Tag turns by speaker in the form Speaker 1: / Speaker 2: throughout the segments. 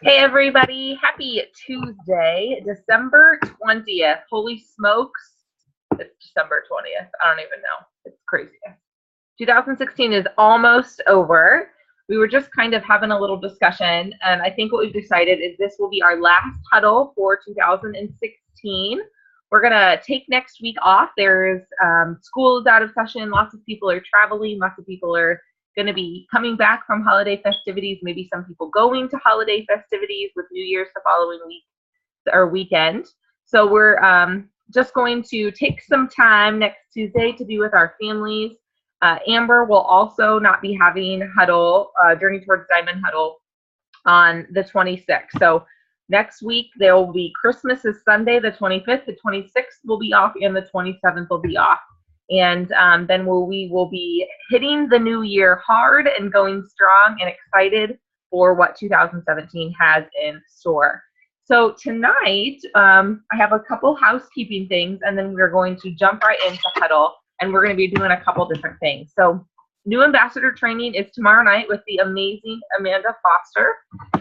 Speaker 1: Hey everybody, happy Tuesday, December 20th. Holy smokes, it's December 20th. I don't even know. It's crazy. 2016 is almost over. We were just kind of having a little discussion, and I think what we've decided is this will be our last huddle for 2016. We're going to take next week off. There's school is out of session. Lots of people are traveling. Lots of people are going to be coming back from holiday festivities. Maybe some people going to holiday festivities with New Year's the following week or weekend. So we're just going to take some time next Tuesday to be with our families. Amber will also not be having Huddle, Journey Towards Diamond Huddle on the 26th. So next week there will be Christmas is Sunday, the 25th, the 26th will be off, and the 27th will be off. And then we will be hitting the new year hard and going strong and excited for what 2017 has in store. So tonight, I have a couple housekeeping things, and then we're going to jump right into Huddle, and we're going to be doing a couple different things. So new ambassador training is tomorrow night with the amazing Amanda Foster.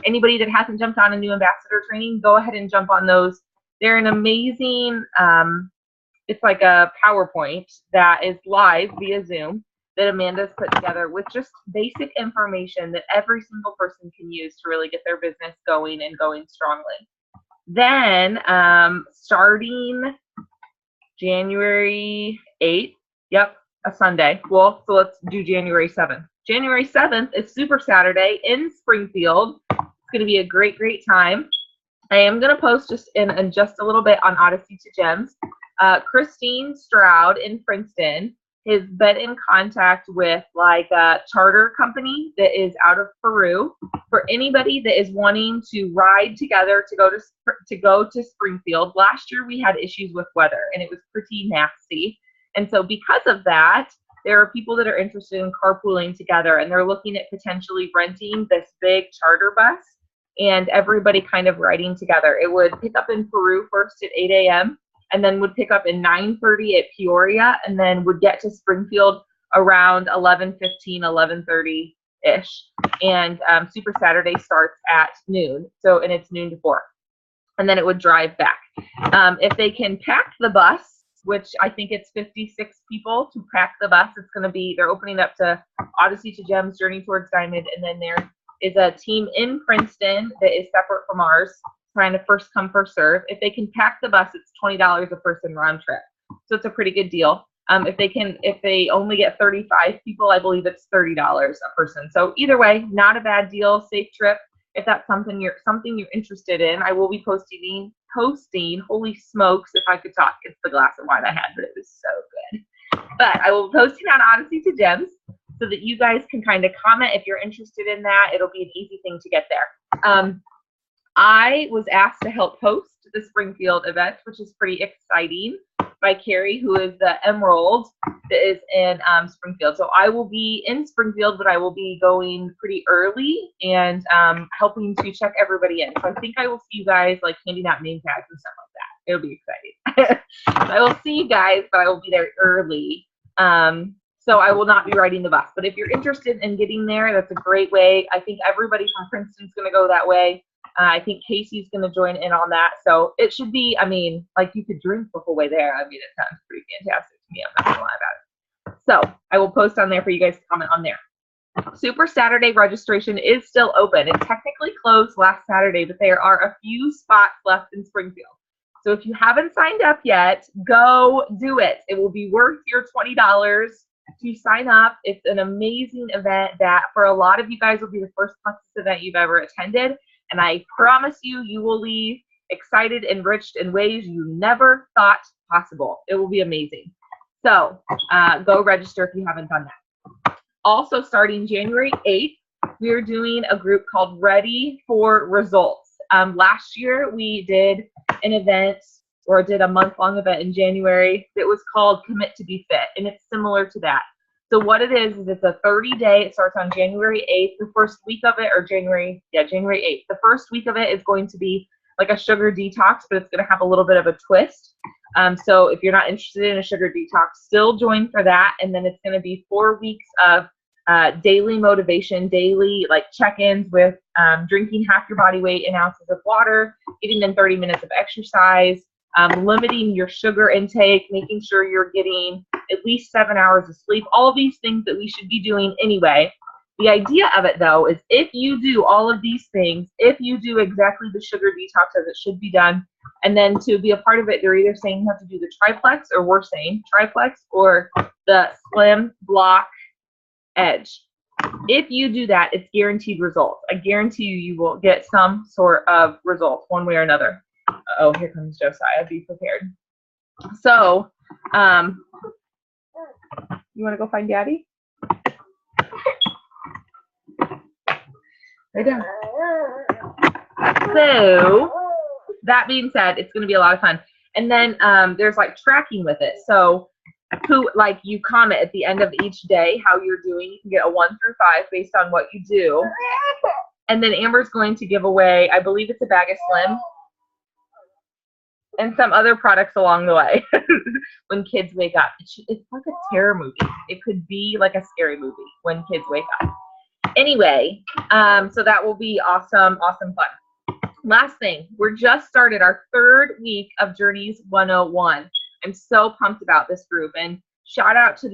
Speaker 1: Anybody that hasn't jumped on a new ambassador training, go ahead and jump on those. They're an amazing, it's like a PowerPoint that is live via Zoom that Amanda's put together with just basic information that every single person can use to really get their business going and going strongly. Then starting January 8th, yep, a Sunday. Well, so let's do January 7th. January 7th is Super Saturday in Springfield. It's going to be a great, great time. I am going to post just in just a little bit on Odyssey to Gems. Christine Stroud in Princeton has been in contact with like a charter company that is out of Peru for anybody that is wanting to ride together to go to Springfield. Last year we had issues with weather and it was pretty nasty. And so because of that, there are people that are interested in carpooling together, and they're looking at potentially renting this big charter bus and everybody kind of riding together. It would pick up in Peru first at 8 a.m. and then would pick up at 9:30 at Peoria, and then would get to Springfield around 11:15, 11:30-ish. And Super Saturday starts at noon, and it's noon to 4. And then it would drive back. If they can pack the bus, which I think it's 56 people to pack the bus, they're opening up to Odyssey to Gems, Journey Towards Diamond, and then there is a team in Princeton that is separate from ours, trying to first come, first serve. If they can pack the bus, it's $20 a person round trip. So it's a pretty good deal. If they only get 35 people, I believe it's $30 a person. So either way, not a bad deal, safe trip. If that's something you're interested in, I will be posting, holy smokes, if I could talk, it's the glass of wine I had, but it was so good. But I will be posting on Odyssey to Gems so that you guys can kind of comment if you're interested in that. It'll be an easy thing to get there. I was asked to help host the Springfield event, which is pretty exciting, by Carrie, who is the Emerald that is in Springfield. So I will be in Springfield, but I will be going pretty early and helping to check everybody in. So I think I will see you guys like handing out name tags and stuff like that. It'll be exciting. I will see you guys, but I will be there early. So I will not be riding the bus. But if you're interested in getting there, that's a great way. I think everybody from Princeton's going to go that way. I think Casey's going to join in on that. So it should be, like you could drink the whole way there. It sounds pretty fantastic to me. I'm not going to lie about it. So I will post on there for you guys to comment on there. Super Saturday registration is still open. It technically closed last Saturday, but there are a few spots left in Springfield. So if you haven't signed up yet, go do it. It will be worth your $20 to sign up. It's an amazing event that for a lot of you guys will be the first Plexus event you've ever attended. And I promise you, you will leave excited, enriched in ways you never thought possible. It will be amazing. So go register if you haven't done that. Also, starting January 8th, we are doing a group called Ready for Results. Last year, we did an event, or did a month-long event in January that was called Commit to Be Fit, and it's similar to that. So what it is it's a 30-day, it starts on January 8th. The first week of it, or January 8th. The first week of it is going to be like a sugar detox, but it's going to have a little bit of a twist. So if you're not interested in a sugar detox, still join for that. And then it's going to be 4 weeks of daily motivation, daily like check-ins with drinking half your body weight in ounces of water, getting in 30 minutes of exercise, limiting your sugar intake, making sure you're getting at least 7 hours of sleep, all of these things that we should be doing anyway. The idea of it, though, is if you do all of these things, if you do exactly the sugar detox as it should be done, and then to be a part of it, they're either saying you have to do the triplex, or we're saying triplex, or the slim block edge. If you do that, it's guaranteed results. I guarantee you, you will get some sort of results one way or another. Oh, here comes Josiah. Be prepared. So, you want to go find Daddy? Right down. So, that being said, it's going to be a lot of fun. And then there's like tracking with it. So, like you comment at the end of each day how you're doing. You can get a 1 through 5 based on what you do. And then Amber's going to give away, I believe it's a bag of Slim and some other products along the way. When kids wake up, it's like a terror movie. It could be like a scary movie when kids wake up. Anyway, so that will be awesome, awesome fun. Last thing, we're just started our 3rd week of Journeys 101. I'm so pumped about this group, and shout out to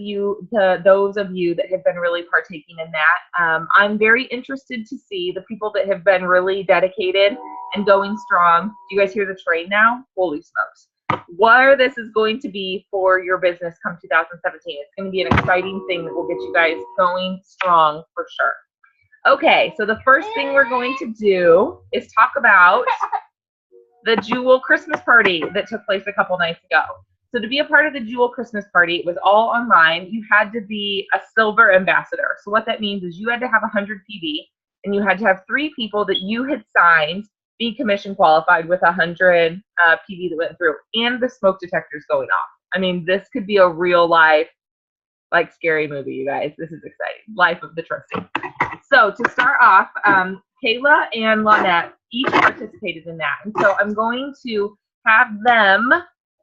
Speaker 1: those of you that have been really partaking in that. I'm very interested to see the people that have been really dedicated and going strong. Do you guys hear the train now? Holy smokes. What this is going to be for your business come 2017. It's going to be an exciting thing that will get you guys going strong for sure. Okay, so the first thing we're going to do is talk about the Jewel Christmas party that took place a couple nights ago. So to be a part of the Jewel Christmas party, it was all online. You had to be a silver ambassador. So what that means is you had to have 100 PV, and you had to have 3 people that you had signed be commission qualified with 100 PV that went through, and the smoke detectors going off. I mean, this could be a real life, like, scary movie, you guys. This is exciting. Life of the trustee. So to start off, Kayla and Lynette each participated in that. And so I'm going to have them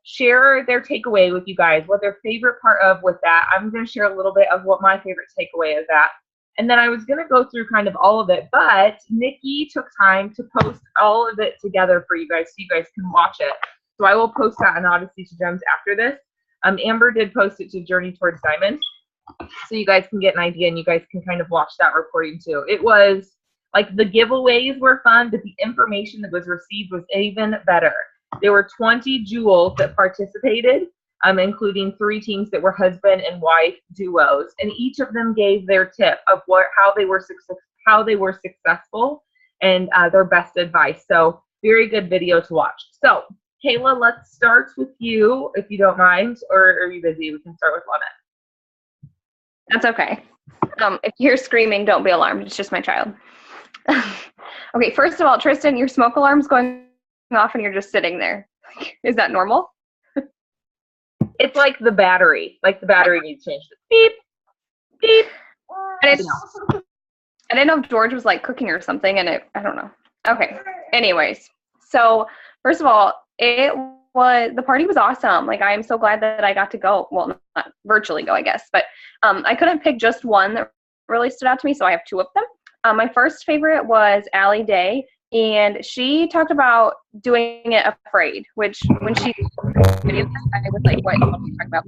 Speaker 1: share their takeaway with you guys, what their favorite part of with that. I'm going to share a little bit of what my favorite takeaway is at. And then I was going to go through kind of all of it, but Nikki took time to post all of it together for you guys so you guys can watch it. So I will post that on Odyssey to Gems after this. Amber did post it to Journey Towards Diamond, so you guys can get an idea and you guys can kind of watch that recording too. It was like the giveaways were fun, but the information that was received was even better. There were 20 jewels that participated, including 3 teams that were husband and wife duos, and each of them gave their tip of how they were successful and their best advice. So very good video to watch. So Kayla, let's start with you, if you don't mind, or are you busy? We can start with Lynette.
Speaker 2: That's okay. If you hear screaming, don't be alarmed. It's just my child. Okay, first of all, Tristan, your smoke alarm's going off and you're just sitting there. Is that normal?
Speaker 1: It's like the battery. Like the battery needs changed. Beep, beep.
Speaker 2: I didn't know if George was like cooking or something, and I don't know. Okay. Anyways, so first of all, the party was awesome. Like, I am so glad that I got to go. Well, not virtually go, I guess, but I couldn't pick just one that really stood out to me, so I have 2 of them. My first favorite was Allie Day, and she talked about doing it afraid, which when she I was like, what are you talking about?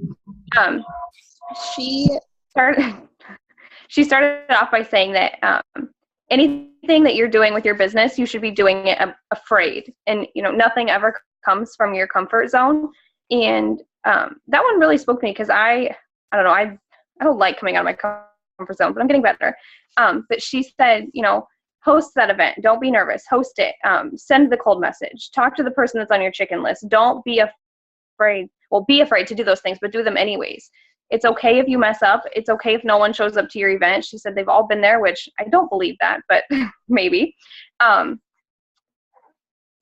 Speaker 2: She started off by saying that anything that you're doing with your business, you should be doing it afraid, and nothing ever comes from your comfort zone. And that one really spoke to me, because I don't know, I don't like coming out of my comfort zone, but I'm getting better. But she said, host that event. Don't be nervous. Host it. Send the cold message. Talk to the person that's on your chicken list. Don't be afraid. Well, be afraid to do those things, but do them anyways. It's okay if you mess up. It's okay if no one shows up to your event. She said they've all been there, which I don't believe that, but maybe.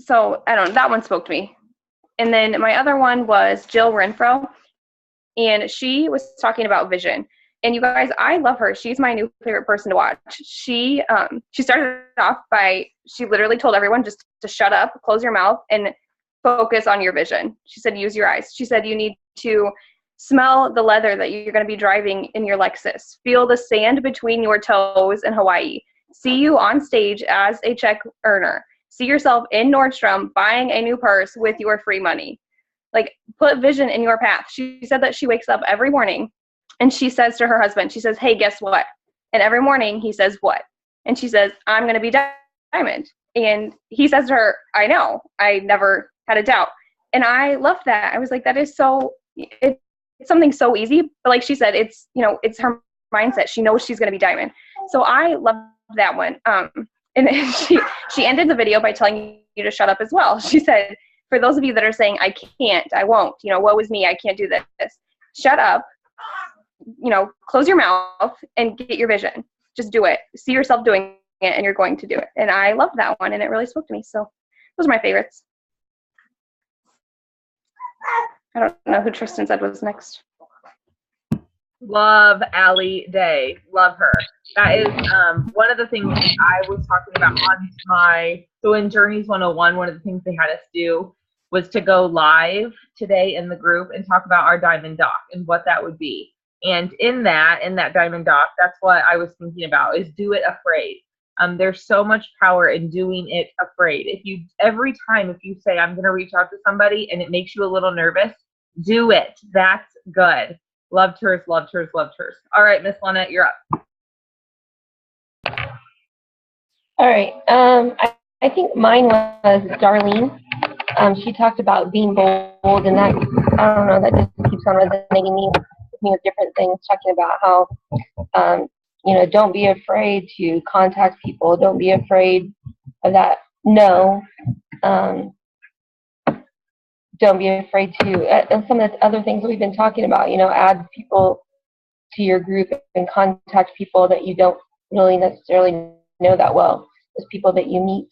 Speaker 2: So I don't know. That one spoke to me. And then my other one was Jill Renfro, and she was talking about vision. And you guys, I love her. She's my new favorite person to watch. She started off by, she literally told everyone just to shut up, close your mouth, and focus on your vision. She said, use your eyes. She said, you need to Smell the leather that you're going to be driving in your Lexus. Feel the sand between your toes in Hawaii. See you on stage as a check earner. See yourself in Nordstrom buying a new purse with your free money. Like, put vision in your path. She said that she wakes up every morning and she says to her husband, she says, hey, guess what? And every morning he says, what? And she says, I'm going to be diamond. And he says to her, I know. I never had a doubt. And I loved that. I was like, that is so, it's something so easy. But like she said, it's, you know, it's her mindset. She knows she's going to be diamond. So I love that one. And she ended the video by telling you to shut up as well. She said, for those of you that are saying, I can't, I won't, you know, woe is me, I can't do this. Shut up, you know, close your mouth and get your vision. Just do it. See yourself doing it and you're going to do it. And I love that one and it really spoke to me. So those are my favorites. I don't know who Tristan said was next.
Speaker 1: Love Allie Day. Love her. That is one of the things I was talking about on my, so in Journeys 101, one of the things they had us do was to go live today in the group and talk about our diamond dock and what that would be. And in that diamond dock, that's what I was thinking about, is do it afraid. There's so much power in doing it afraid. Every time if you say, I'm going to reach out to somebody and it makes you a little nervous, do it. That's good. Loved hers, loved hers, loved hers. All right, Miss Lynette, you're up.
Speaker 3: All right. I think mine was Darlene. She talked about being bold, and that, I don't know, that just keeps on resonating me with different things, talking about how, you know, don't be afraid to contact people. Don't be afraid of that no. Don't be afraid to, and some of the other things that we've been talking about, you know, add people to your group and contact people that you don't really necessarily know that well, as people that you meet.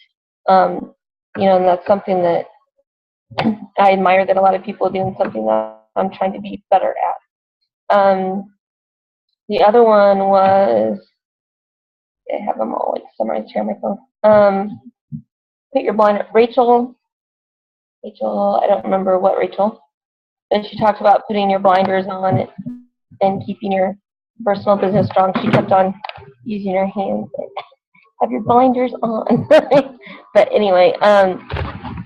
Speaker 3: You know, and that's something that I admire that a lot of people do, and something that I'm trying to be better at. The other one was, I have them all like summarized here on my phone. Put your blind, Rachel, I don't remember what Rachel, but she talked about putting your blinders on and keeping your personal business strong. She kept on using her hands. Have your blinders on. But anyway,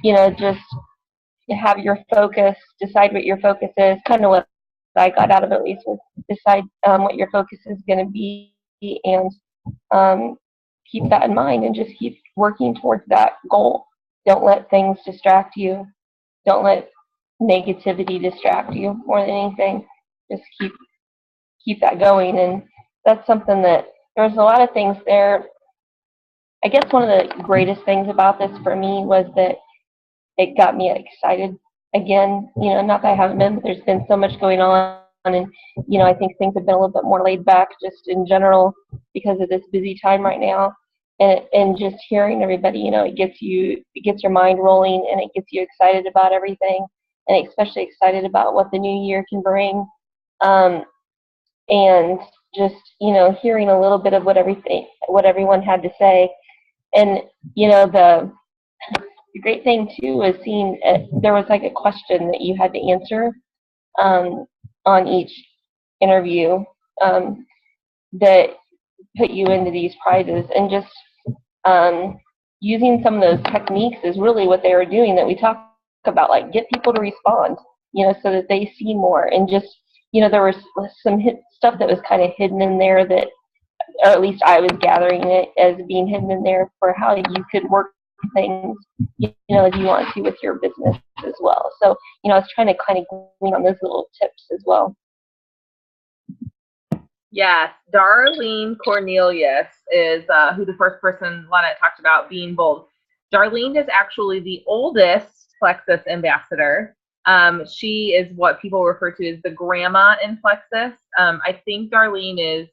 Speaker 3: you know, just have your focus, decide what your focus is. Kind of what I got out of it, at least, was decide what your focus is going to be, and keep that in mind and just keep working towards that goal. Don't let things distract you. Don't let negativity distract you more than anything. Just keep that going. And that's something that, there's a lot of things there. I guess one of the greatest things about this for me was that it got me excited again. You know, not that I haven't been, but there's been so much going on. And, you know, I think things have been a little bit more laid back just in general because of this busy time right now. And just hearing everybody, you know, it gets your mind rolling, and it gets you excited about everything, and especially excited about what the new year can bring. And just, you know, hearing a little bit of what everyone had to say. And, you know, the great thing too was seeing there was like a question that you had to answer on each interview that put you into these prizes, and just using some of those techniques is really what they were doing that we talked about, like get people to respond, you know, so that they see more. And just, you know, there was some stuff that was kind of hidden in there that, or at least I was gathering it as being hidden in there for how you could work things, you know, as you want to with your business as well. So, you know, I was trying to kind of glean on those little tips as well.
Speaker 1: Yes, Darlene Cornelius is who the first person Lynette talked about being bold. Darlene is actually the oldest Plexus ambassador. She is what people refer to as the grandma in Plexus. I think Darlene is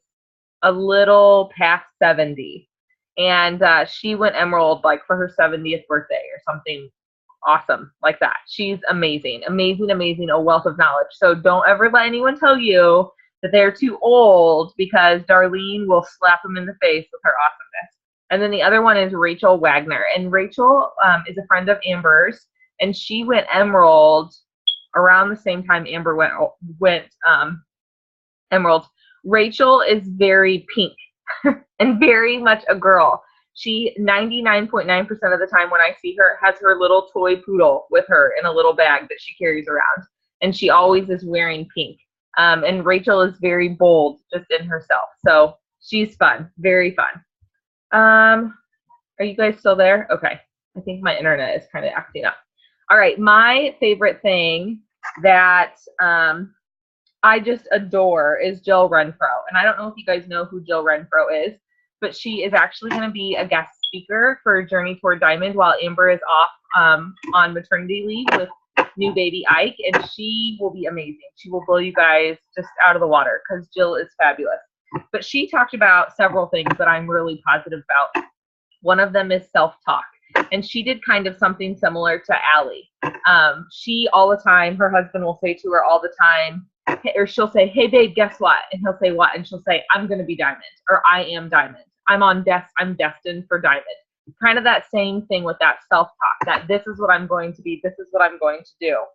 Speaker 1: a little past 70, and she went Emerald like for her 70th birthday or something awesome like that. She's amazing, amazing, amazing, a wealth of knowledge. So don't ever let anyone tell you that they're too old, because Darlene will slap them in the face with her awesomeness. And then the other one is Rachel Wagner. And Rachel is a friend of Amber's, and she went Emerald around the same time Amber went Emerald. Rachel is very pink and very much a girl. She 99.9% of the time when I see her has her little toy poodle with her in a little bag that she carries around. And she always is wearing pink. And Rachel is very bold just in herself. So she's fun, very fun. Are you guys still there? Okay. I think my internet is kind of acting up. All right. My favorite thing that I just adore is Jill Renfro. And I don't know if you guys know who Jill Renfro is, but she is actually going to be a guest speaker for Journey Toward Diamond while Amber is off on maternity leave with new baby Ike, and she will be amazing. She will blow you guys just out of the water because Jill is fabulous. But she talked about several things that I'm really positive about. One of them is self-talk, and she did kind of something similar to Allie. She all the time, her husband will say to her all the time, or she'll say, "Hey babe, guess what?" And he'll say, "What?" And she'll say, "I'm going to be diamond," or "I am diamond. I'm destined for diamond." Kind of that same thing with that self-talk, that this is what I'm going to be, this is what I'm going to do.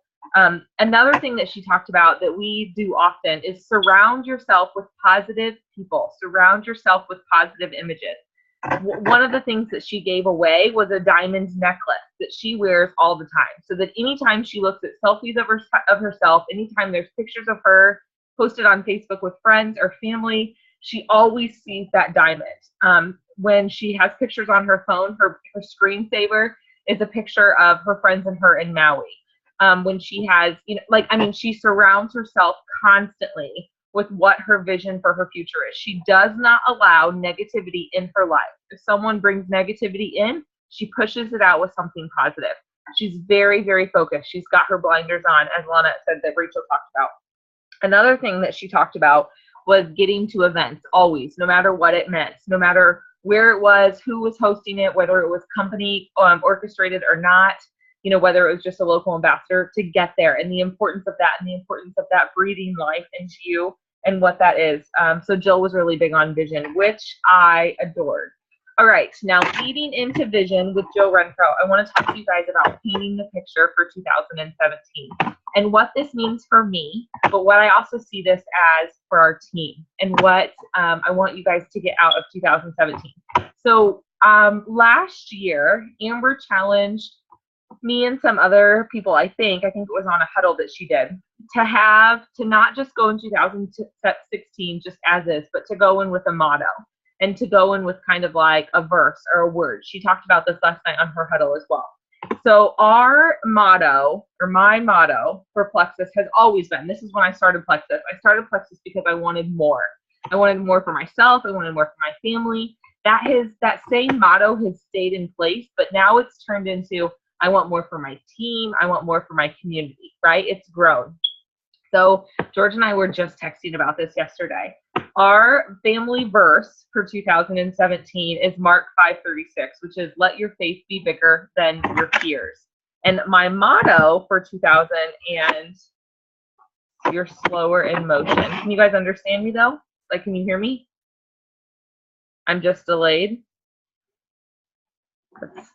Speaker 1: Another thing that she talked about that we do often is surround yourself with positive people, surround yourself with positive images. One of the things that she gave away was a diamond necklace that she wears all the time, so that anytime she looks at selfies of herself, anytime there's pictures of her posted on Facebook with friends or family, she always sees that diamond. When she has pictures on her phone, her screensaver is a picture of her friends and her in Maui. When she has, she surrounds herself constantly with what her vision for her future is. She does not allow negativity in her life. If someone brings negativity in, she pushes it out with something positive. She's very, very focused. She's got her blinders on, as Lana said that Rachel talked about. Another thing that she talked about was getting to events always, no matter what it meant, no matter where it was, who was hosting it, whether it was company orchestrated or not, whether it was just a local ambassador, to get there, and the importance of that, and the importance of that breathing life into you and what that is. So Jill was really big on vision, which I adored. All right, now leading into vision with Jill Renfro, I want to talk to you guys about painting the picture for 2017 and what this means for me, but what I also see this as for our team and what I want you guys to get out of 2017. So last year, Amber challenged me and some other people, I think it was on a Huddle that she did, to not just go in 2016 just as is, but to go in with a motto and to go in with kind of like a verse or a word. She talked about this last night on her Huddle as well. So our motto, or my motto for Plexus has always been, this is when I started Plexus. I started Plexus because I wanted more. I wanted more for myself. I wanted more for my family. That same motto has stayed in place, but now it's turned into, I want more for my team. I want more for my community, right? It's grown. So George and I were just texting about this yesterday. Our family verse for 2017 is Mark 5:36, which is, let your faith be bigger than your fears. And my motto for 2000, and you're slower in motion. Can you guys understand me though? Like, can you hear me? I'm just delayed.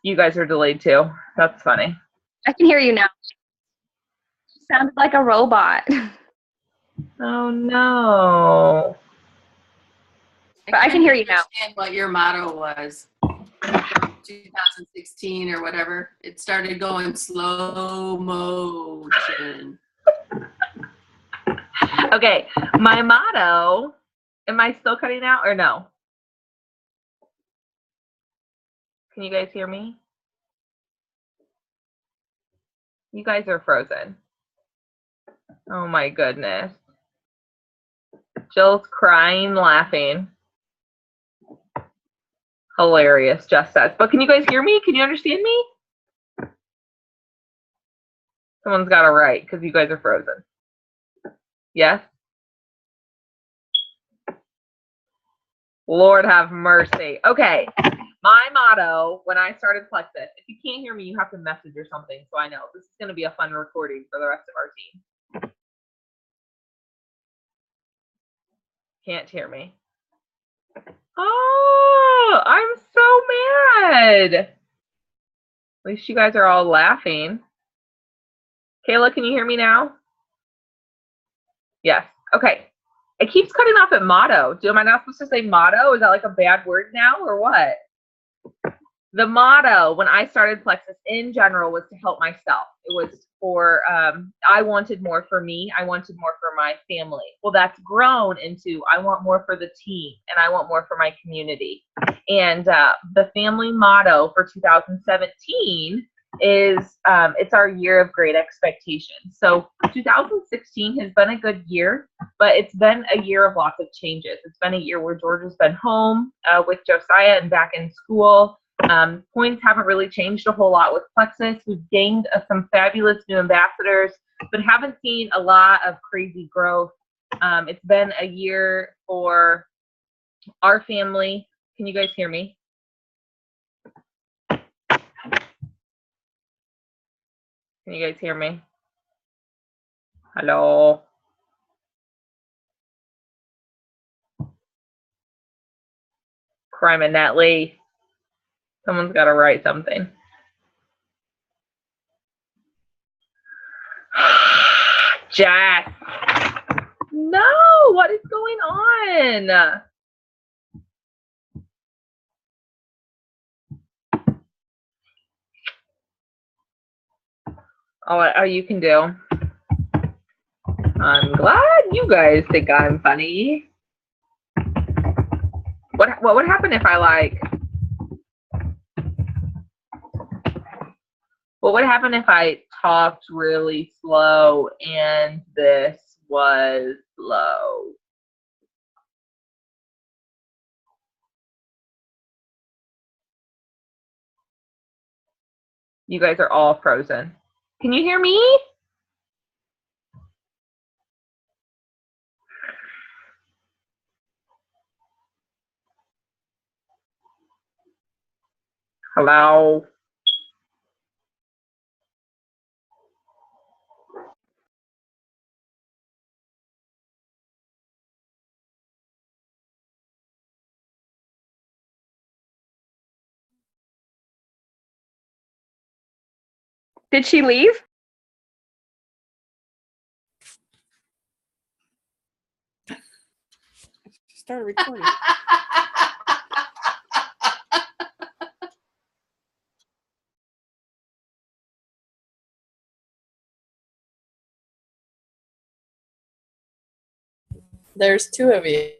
Speaker 1: You guys are delayed too. That's funny.
Speaker 2: I can hear you now. You sounded like a robot.
Speaker 1: Oh no.
Speaker 2: But I can hear you now.
Speaker 4: What your motto was 2016 or whatever. It started going slow motion.
Speaker 1: Okay, my motto, am I still cutting out or no? Can you guys hear me? You guys are frozen. Oh my goodness. Jill's crying, laughing. Hilarious, Jess says. But can you guys hear me? Can you understand me? Someone's got to write because you guys are frozen. Yes? Lord have mercy. Okay. My motto when I started Plexus, if you can't hear me, you have to message or something so I know. This is going to be a fun recording for the rest of our team. Can't hear me. Oh, I'm so mad. At least you guys are all laughing. Kayla, can you hear me now? Yes. Okay. It keeps cutting off at motto. Am I not supposed to say motto? Is that like a bad word now or what? The motto when I started Plexus in general was to help myself. It was for, I wanted more for me. I wanted more for my family. Well, that's grown into I want more for the team and I want more for my community. And the family motto for 2017 is it's our year of great expectations. So 2016 has been a good year, but it's been a year of lots of changes. It's been a year where Georgia's been home with Josiah and back in school. Points haven't really changed a whole lot with Plexus. We've gained some fabulous new ambassadors, but haven't seen a lot of crazy growth. It's been a year for our family. Can you guys hear me? Can you guys hear me? Hello? Crime and Natalie. Someone's got to write something. Jess. No, what is going on? Oh, you can do. I'm glad you guys think I'm funny. What would happen if I like? What would happen if I talked really slow and this was slow? You guys are all frozen. Can you hear me? Hello?
Speaker 2: Did she leave?
Speaker 5: She started recording. There's two of you.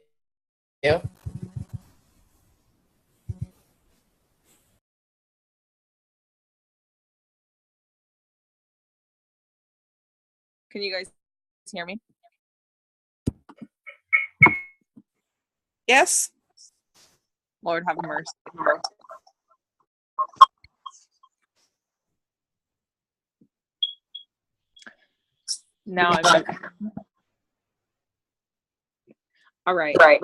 Speaker 6: Can you guys hear me?
Speaker 5: Yes.
Speaker 6: Lord have mercy. Now I'm all right.
Speaker 1: Right.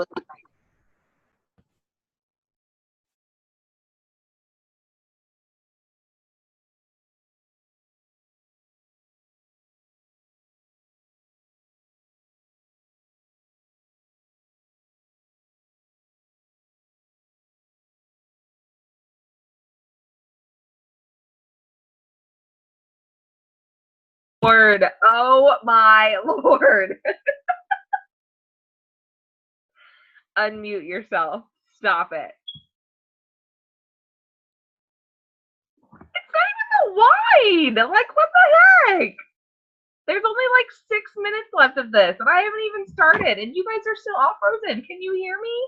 Speaker 1: Lord, oh my Lord. Unmute yourself. Stop it. It's not even wide. Like, what the heck? There's only like 6 minutes left of this, and I haven't even started, and you guys are still all frozen. Can you hear me?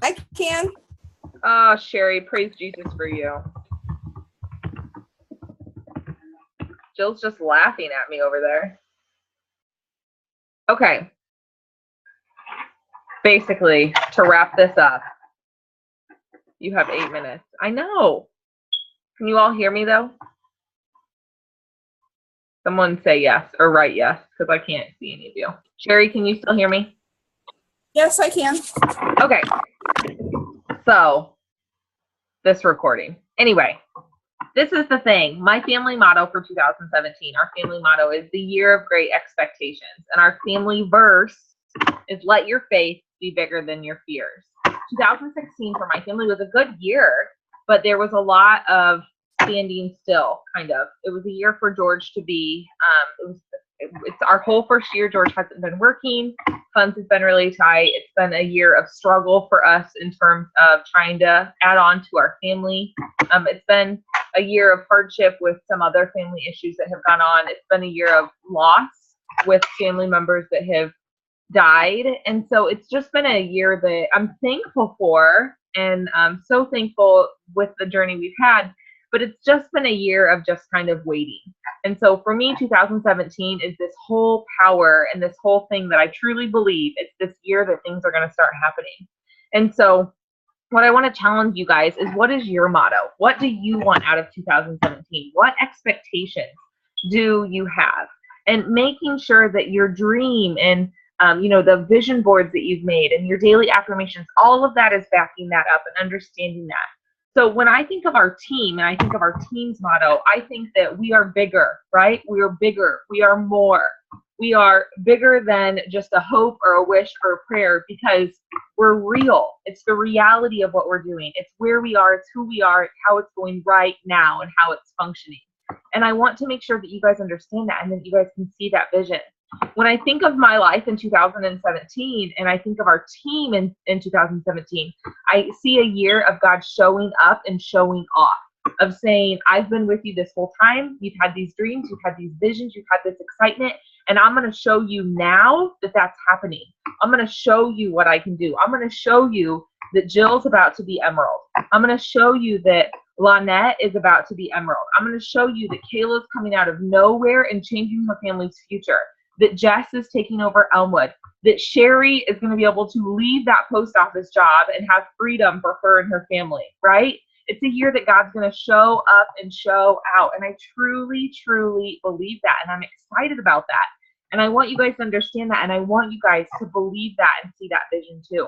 Speaker 5: I can.
Speaker 1: Oh, Sherry, praise Jesus for you. Jill's just laughing at me over there. Okay. Basically, to wrap this up, you have 8 minutes. I know. Can you all hear me, though? Someone say yes or write yes, because I can't see any of you. Sherry, can you still hear me?
Speaker 5: Yes, I can.
Speaker 1: Okay. So, this recording. Anyway, this is the thing. My family motto for 2017, our family motto is the year of great expectations. And our family verse is let your faith be bigger than your fears. 2016 for my family was a good year, but there was a lot of standing still, kind of. It was a year for George to be, it's our whole first year. George hasn't been working. Funds have been really tight. It's been a year of struggle for us in terms of trying to add on to our family. It's been a year of hardship with some other family issues that have gone on. It's been a year of loss with family members that have died. And so it's just been a year that I'm thankful for, and I'm so thankful with the journey we've had, but it's just been a year of just kind of waiting. And so for me, 2017 is this whole power and this whole thing that I truly believe it's this year that things are going to start happening. And so what I want to challenge you guys is, what is your motto? What do you want out of 2017? What expectations do you have? And making sure that your dream and the vision boards that you've made and your daily affirmations, all of that is backing that up and understanding that. So when I think of our team and I think of our team's motto, I think that we are bigger, right? We are bigger. We are more. We are bigger than just a hope or a wish or a prayer, because we're real. It's the reality of what we're doing. It's where we are. It's who we are. It's how it's going right now and how it's functioning. And I want to make sure that you guys understand that and that you guys can see that vision. When I think of my life in 2017 and I think of our team in 2017, I see a year of God showing up and showing off, of saying, I've been with you this whole time. You've had these dreams, you've had these visions, you've had this excitement, and I'm going to show you now that that's happening. I'm going to show you what I can do. I'm going to show you that Jill's about to be Emerald. I'm going to show you that Lynette is about to be Emerald. I'm going to show you that Kayla's coming out of nowhere and changing her family's future. That Jess is taking over Elmwood, that Sherry is going to be able to leave that post office job and have freedom for her and her family, right? It's a year that God's going to show up and show out. And I truly, truly believe that. And I'm excited about that. And I want you guys to understand that. And I want you guys to believe that and see that vision too.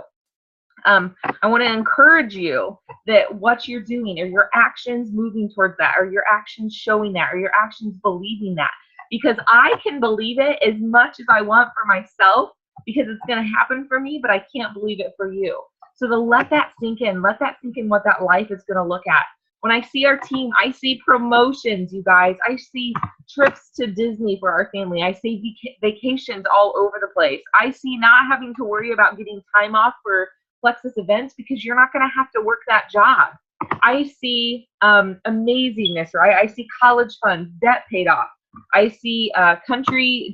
Speaker 1: I want to encourage you that what you're doing, or your actions moving towards that, or your actions showing that, or your actions believing that. Because I can believe it as much as I want for myself, because it's going to happen for me, but I can't believe it for you. So to let that sink in what that life is going to look at. When I see our team, I see promotions, you guys. I see trips to Disney for our family. I see vacations all over the place. I see not having to worry about getting time off for Plexus events, because you're not going to have to work that job. I see amazingness, right? I see college funds, debt paid off. I see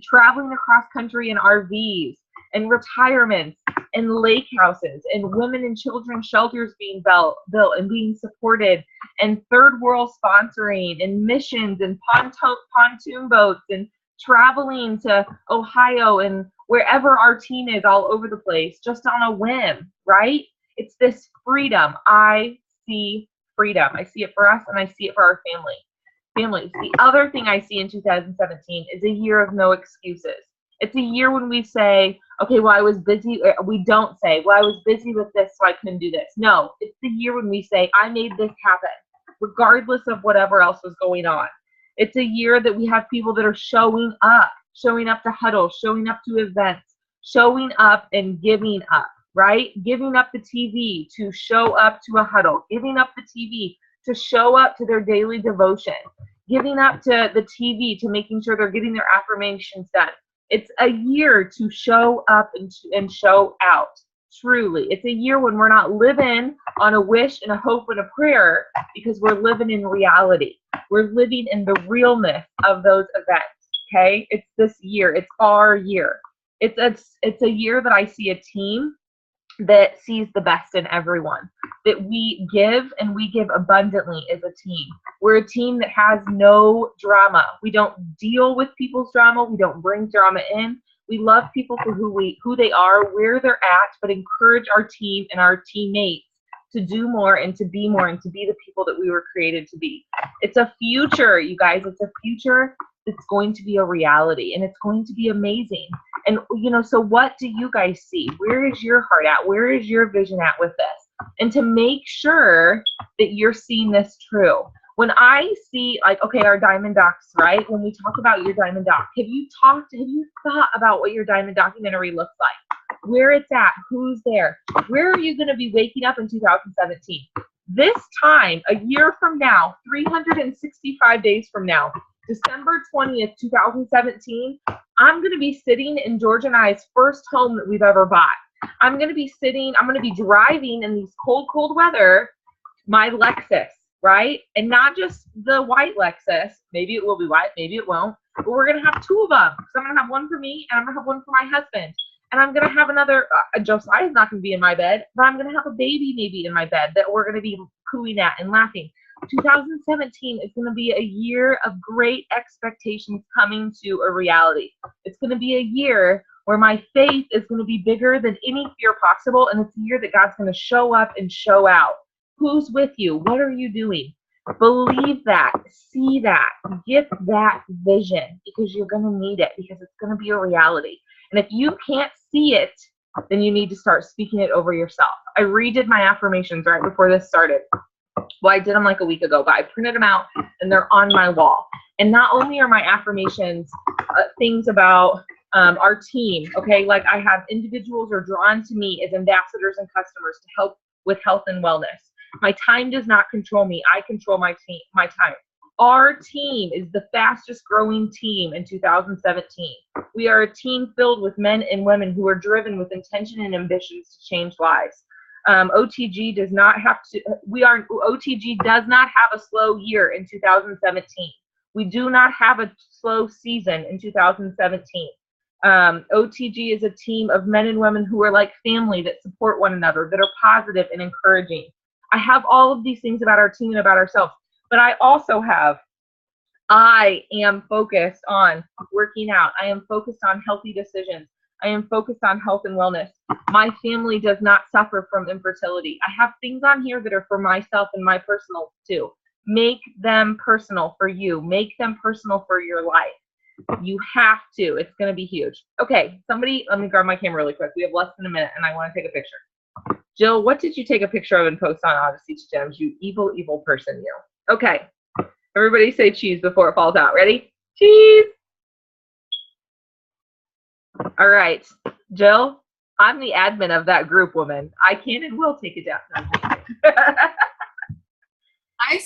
Speaker 1: traveling across country in RVs, and retirements, and lake houses, and women and children shelters being built and being supported, and third world sponsoring, and missions, and pontoon boats, and traveling to Ohio and wherever our team is all over the place, just on a whim, right? It's this freedom. I see freedom. I see it for us, and I see it for our families. The other thing I see in 2017 is a year of no excuses. It's a year when we say, okay, well, I was busy. We don't say, well, I was busy with this, so I couldn't do this. No, it's the year when we say, I made this happen, regardless of whatever else was going on. It's a year that we have people that are showing up to Huddle, showing up to events, showing up and giving up, right? Giving up the TV to show up to a Huddle, giving up the TV to show up to their daily devotion, giving up to the TV to making sure they're getting their affirmations done. It's a year to show up and show out. Truly, it's a year when we're not living on a wish and a hope and a prayer, because we're living in reality. We're living in the realness of those events. Okay, it's this year. It's our year. It's a year that I see a team that sees the best in everyone, that we give, and we give abundantly as a team. We're a team that has no drama. We don't deal with people's drama. We don't bring drama in. We love people for who they are, where they're at, but encourage our team and our teammates to do more and to be more and to be the people that we were created to be. It's a future, you guys. It's a future that's going to be a reality, and it's going to be amazing. And, so what do you guys see? Where is your heart at? Where is your vision at with this? And to make sure that you're seeing this true. When I see, our Diamond Docs, right? When we talk about your Diamond Doc, have you thought about what your Diamond documentary looks like? where it's at, who's there. Where are you going to be waking up in 2017? This time, a year from now, 365 days from now, December 20th, 2017, I'm going to be sitting in George and I's first home that we've ever bought. I'm going to be driving in these cold, cold weather, my Lexus, right? And not just the white Lexus. Maybe it will be white, maybe it won't. But we're going to have two of them. So I'm going to have one for me, and I'm going to have one for my husband. And I'm going to have another, Josiah's not going to be in my bed, but I'm going to have a baby maybe in my bed that we're going to be cooing at and laughing. 2017 is going to be a year of great expectations coming to a reality. It's going to be a year where my faith is going to be bigger than any fear possible, and it's a year that God's going to show up and show out. Who's with you? What are you doing? Believe that. See that. Get that vision, because you're going to need it, because it's going to be a reality. And if you can't see it, then you need to start speaking it over yourself. I redid my affirmations right before this started. Well, I did them like a week ago, but I printed them out and they're on my wall. And not only are my affirmations things about our team, okay, like I have individuals are drawn to me as ambassadors and customers to help with health and wellness. My time does not control me. I control my time. Our team is the fastest growing team in 2017. We are a team filled with men and women who are driven with intention and ambitions to change lives. OTG does not have a slow year in 2017. We do not have a slow season in 2017. OTG is a team of men and women who are like family, that support one another, that are positive and encouraging. I have all of these things about our team and about ourselves, but I am focused on working out. I am focused on healthy decisions. I am focused on health and wellness. My family does not suffer from infertility. I have things on here that are for myself and my personal too. Make them personal for you. Make them personal for your life. You have to. It's going to be huge. Okay, somebody, let me grab my camera really quick. We have less than a minute and I want to take a picture. Jill, what did you take a picture of and post on Odyssey to Gems? You evil, evil person, you. Okay, everybody say cheese before it falls out. Ready? Cheese. All right, Jill, I'm the admin of that group, woman. I can and will take it down.
Speaker 4: I